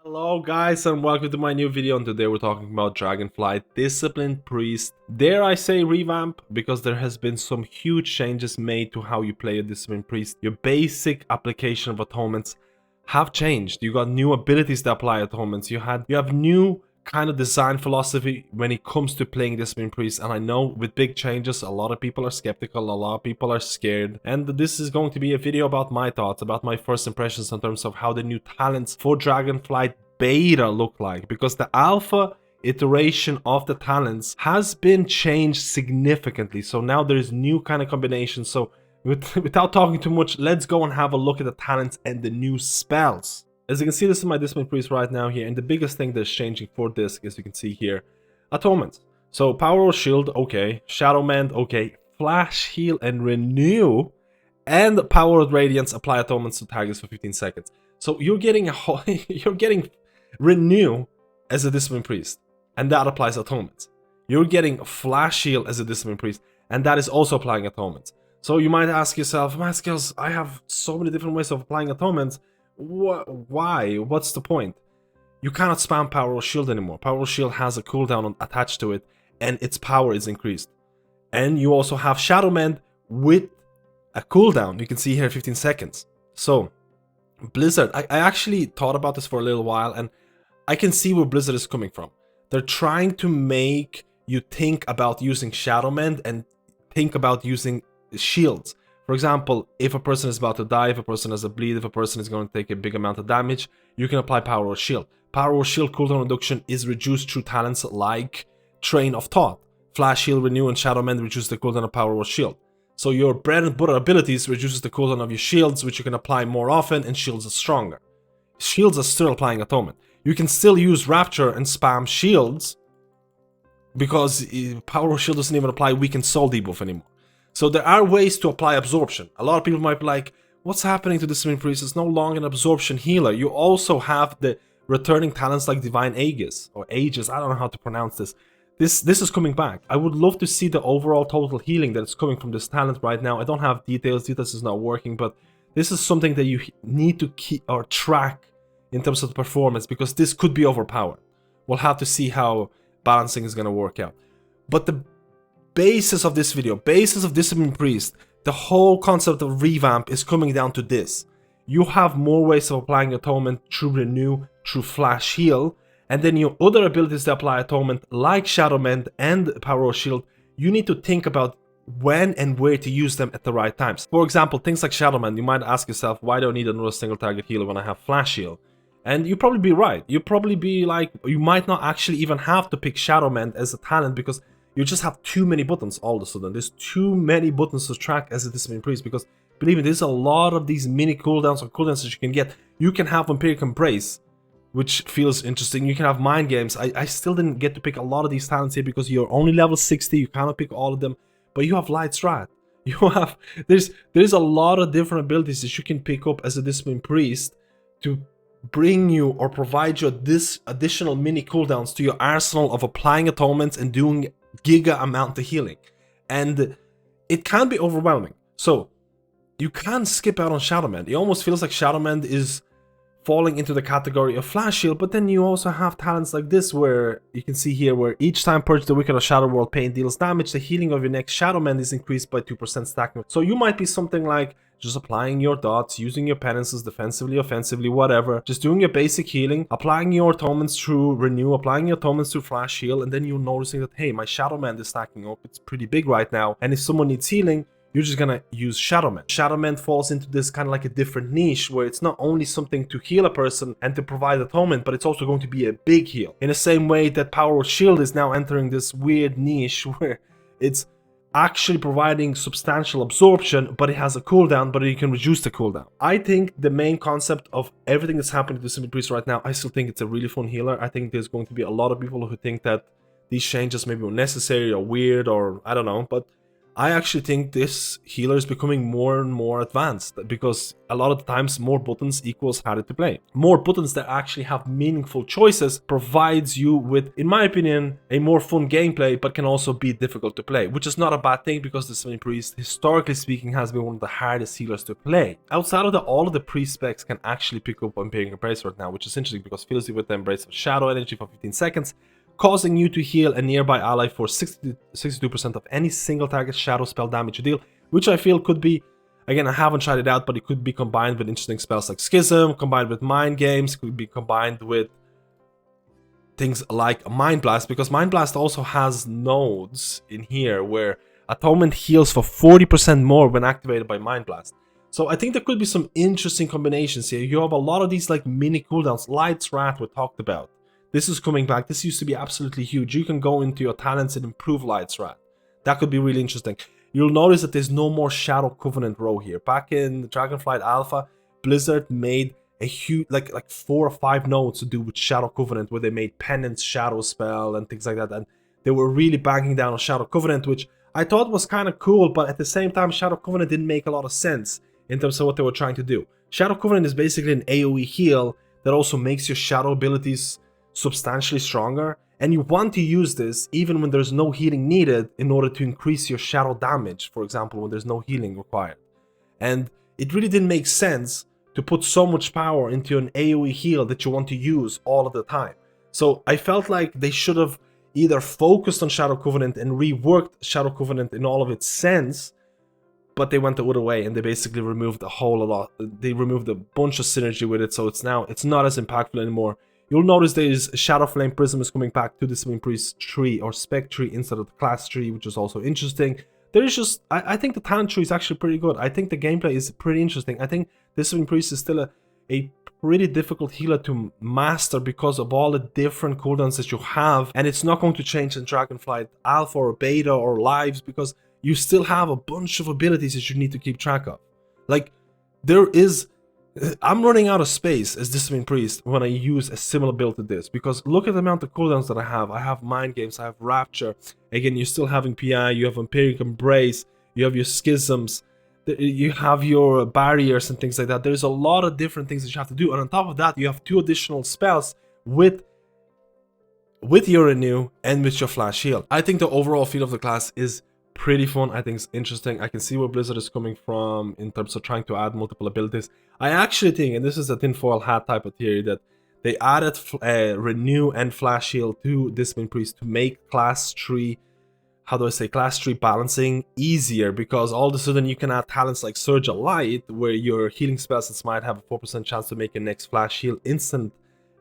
Hello guys and welcome to my new video, and today we're talking about Dragonflight Discipline Priest. Dare I say revamp, because there has been some huge changes made to how you play a Discipline Priest. Your basic application of atonements have changed. You got new abilities to apply atonements. You have new kind of design philosophy when it comes to playing Discipline Priest, and I know with big changes a lot of people are skeptical, a lot of people are scared, and this is going to be a video about my thoughts, about my first impressions in terms of how the new talents for Dragonflight Beta look like, because the alpha iteration of the talents has been changed significantly. So now there's new kind of combinations. So without talking too much, let's go and have a look at the talents and the new spells. As you can see, this is my Discipline Priest right now here, and the biggest thing that's changing for this, as you can see here, atonement. So power or shield, okay. Shadow Mend, okay. Flash heal and renew, and power of radiance, apply atonements to targets for 15 seconds. So you're getting you're getting renew as a Discipline Priest, and that applies atonements. You're getting flash heal as a Discipline Priest, and that is also applying atonements. So you might ask yourself, MadSkillz, I have so many different ways of applying atonements. Why? What's the point? You cannot spam power or shield anymore. Power or shield has a cooldown attached to it, and its power is increased. And you also have Shadow Mend with a cooldown. You can see here 15 seconds. So Blizzard, I actually thought about this for a little while, and I can see where Blizzard is coming from. They're trying to make you think about using Shadow Mend and think about using shields. For example, if a person is about to die, if a person has a bleed, if a person is going to take a big amount of damage, you can apply Power or Shield. Power or Shield cooldown reduction is reduced through talents like Train of Thought. Flash Heal, Renew, and Shadow Mend reduce the cooldown of Power or Shield. So your bread and butter abilities reduces the cooldown of your shields, which you can apply more often, and shields are stronger. Shields are still applying atonement. You can still use Rapture and spam shields, because Power or Shield doesn't even apply weakened soul debuff anymore. So there are ways to apply absorption. A lot of people might be like, what's happening to Discipline Priest? It's no longer an absorption healer. You also have the returning talents like Divine Aegis, or Aegis, I don't know how to pronounce this. This is coming back. I would love to see the overall total healing that is coming from this talent right now. I don't have details is not working, but this is something that you need to keep or track in terms of the performance, because this could be overpowered. We'll have to see how balancing is going to work out. But the basis of this video, basis of Discipline Priest, the whole concept of revamp is coming down to this. You have more ways of applying atonement through renew, through flash heal, and then your other abilities to apply atonement like Shadow Mend and Power or Shield, you need to think about when and where to use them at the right times. For example, things like Shadow Mend, you might ask yourself, why do I need another single target healer when I have flash heal? And you'd probably be right. You'd probably be like, you might not actually even have to pick Shadow Mend as a talent, because you just have too many buttons all of a sudden. There's too many buttons to track as a Discipline Priest, because believe me, there's a lot of these mini cooldowns or cooldowns that you can get. You can have Vampiric Embrace, which feels interesting. You can have Mind Games. I still didn't get to pick a lot of these talents here because you're only level 60. You cannot pick all of them. But you have Light Strat. You have, there's a lot of different abilities that you can pick up as a Discipline Priest to bring you or provide you this additional mini cooldowns to your arsenal of applying atonements and doing giga amount of healing. And it can be overwhelming. So you can skip out on Shadow Mend. It almost feels like Shadow Mend is falling into the category of flash shield, but then you also have talents like this, where you can see here, where each time purge the Wicked of Shadow World pain deals damage, the healing of your next Shadow Mend is increased by 2% stacking. So you might be something like just applying your dots, using your penances defensively, offensively, whatever, just doing your basic healing, applying your atonements through renew, applying your atonements through flash heal, and then you're noticing that, hey, my Shadow Mend is stacking up, it's pretty big right now, and if someone needs healing, you're just gonna use Shadow Mend. Shadow Mend falls into this kind of like a different niche, where it's not only something to heal a person and to provide atonement, but it's also going to be a big heal. In the same way that Power or Shield is now entering this weird niche where it's actually providing substantial absorption, but it has a cooldown, but you can reduce the cooldown. I think the main concept of everything that's happening to Discipline Priest right now, I still think it's a really fun healer. I think there's going to be a lot of people who think that these changes maybe were necessary or weird, or I don't know, but I actually think this healer is becoming more and more advanced, because a lot of the times more buttons equals harder to play. More buttons that actually have meaningful choices provides you with, in my opinion, a more fun gameplay, but can also be difficult to play, which is not a bad thing, because the Discipline Priest, historically speaking, has been one of the hardest healers to play. Outside of that, all of the priest specs can actually pick up Imperial Embrace right now, which is interesting because fills you with the Embrace of Shadow Energy for 15 seconds, causing you to heal a nearby ally for 62% of any single target shadow spell damage you deal, which I feel could be, again, I haven't tried it out, but it could be combined with interesting spells like Schism, combined with Mind Games, could be combined with things like Mind Blast, because Mind Blast also has nodes in here where Atonement heals for 40% more when activated by Mind Blast. So I think there could be some interesting combinations here. You have a lot of these like mini cooldowns. Light's Wrath we talked about. This is coming back. This used to be absolutely huge. You can go into your talents and improve Light's Wrath. That could be really interesting. You'll notice that there's no more Shadow Covenant row here. Back in Dragonflight Alpha, Blizzard made a huge, like 4 or 5 nodes to do with Shadow Covenant, where they made Penance, Shadow Spell, and things like that. And they were really banging down on Shadow Covenant, which I thought was kind of cool, but at the same time, Shadow Covenant didn't make a lot of sense in terms of what they were trying to do. Shadow Covenant is basically an AoE heal that also makes your Shadow abilities substantially stronger, and you want to use this even when there's no healing needed in order to increase your shadow damage, for example, when there's no healing required. And it really didn't make sense to put so much power into an AoE heal that you want to use all of the time. So I felt like they should have either focused on Shadow Covenant and reworked Shadow Covenant in all of its sense, but they went the other way and they basically removed a whole lot. They removed a bunch of synergy with it, so it's not as impactful anymore. You'll notice there's Shadow Flame Prism is coming back to the Discipline Priest tree or spec tree instead of the class tree, which is also interesting. There is just, I think the talent tree is actually pretty good. I think the gameplay is pretty interesting. I think Discipline Priest is still a pretty difficult healer to master because of all the different cooldowns that you have, and it's not going to change in Dragonflight Alpha or Beta or Lives, because you still have a bunch of abilities that you need to keep track of. Like, I'm running out of space as Discipline Priest when I use a similar build to this, because look at the amount of cooldowns that I have. I have Mind Games, I have Rapture. Again, you're still having PI, you have Empiric Embrace, you have your Schisms, you have your barriers and things like that. There's a lot of different things that you have to do, and on top of that, you have 2 additional spells with your Renew and with your Flash Heal. I think the overall feel of the class is pretty fun. I think it's interesting. I can see where Blizzard is coming from in terms of trying to add multiple abilities. I actually think, and this is a tinfoil hat type of theory, that they added Renew and Flash Heal to Discipline Priest to make class tree, class tree balancing easier, because all of a sudden you can add talents like Surge of Light, where your healing spells might have a 4% chance to make your next Flash Heal instant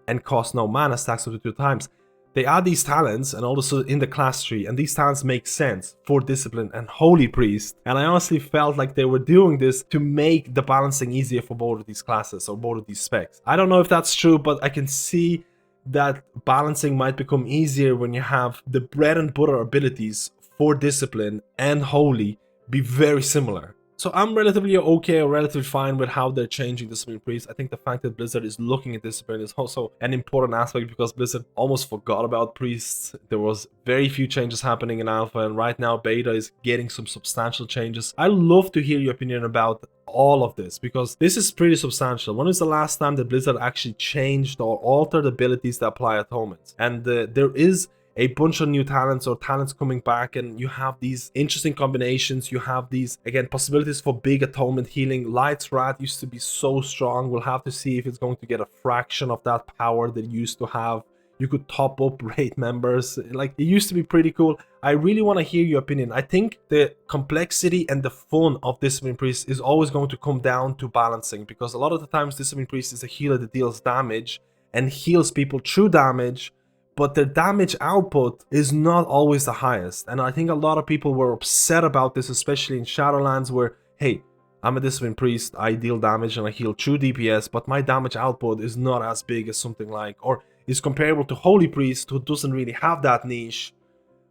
and cost no mana, stacks up to 2 times. They add these talents and also in the class tree, and these talents make sense for Discipline and Holy Priest. And I honestly felt like they were doing this to make the balancing easier for both of these classes or both of these specs. I don't know if that's true, but I can see that balancing might become easier when you have the bread and butter abilities for Discipline and Holy be very similar. So I'm relatively okay or relatively fine with how they're changing Discipline Priest. I think the fact that Blizzard is looking at Discipline is also an important aspect, because Blizzard almost forgot about Priests. There was very few changes happening in Alpha, and right now Beta is getting some substantial changes. I'd love to hear your opinion about all of this, because this is pretty substantial. When was the last time that Blizzard actually changed or altered abilities that apply atonements? And there is a bunch of new talents or talents coming back, and you have these interesting combinations. You have these, again, possibilities for big atonement healing. Light's Wrath used to be so strong. We'll have to see if it's going to get a fraction of that power that it used to have. You could top up raid members. Like, it used to be pretty cool. I really want to hear your opinion. I think the complexity and the fun of Discipline Priest is always going to come down to balancing, because a lot of the times Discipline Priest is a healer that deals damage and heals people through damage, but their damage output is not always the highest. And I think a lot of people were upset about this, especially in Shadowlands, where, hey, I'm a Discipline Priest, I deal damage and I heal true DPS, but my damage output is not as big as something like, or is comparable to Holy Priest, who doesn't really have that niche.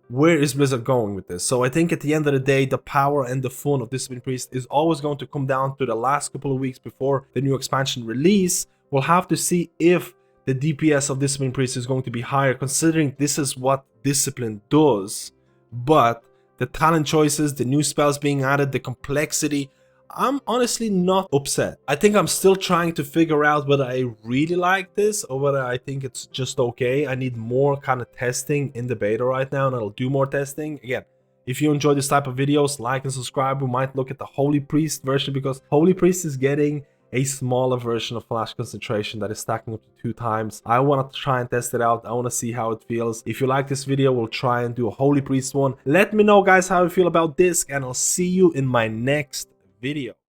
Where is Blizzard going with this? So I think at the end of the day, the power and the fun of Discipline Priest is always going to come down to the last couple of weeks before the new expansion release. We'll have to see if the DPS of Discipline Priest is going to be higher, considering this is what Discipline does, but the talent choices, the new spells being added, the complexity. I'm honestly not upset. I think I'm still trying to figure out whether I really like this or whether I think it's just okay. I need more kind of testing in the beta right now, and I'll do more testing. Again, if you enjoy this type of videos, like and subscribe. We might look at the Holy Priest version, because Holy Priest is getting a smaller version of Flash Concentration that is stacking up to 2 times. I want to try and test it out. I want to see how it feels. If you like this video, we'll try and do a Holy Priest one. Let me know, guys, how you feel about this, and I'll see you in my next video.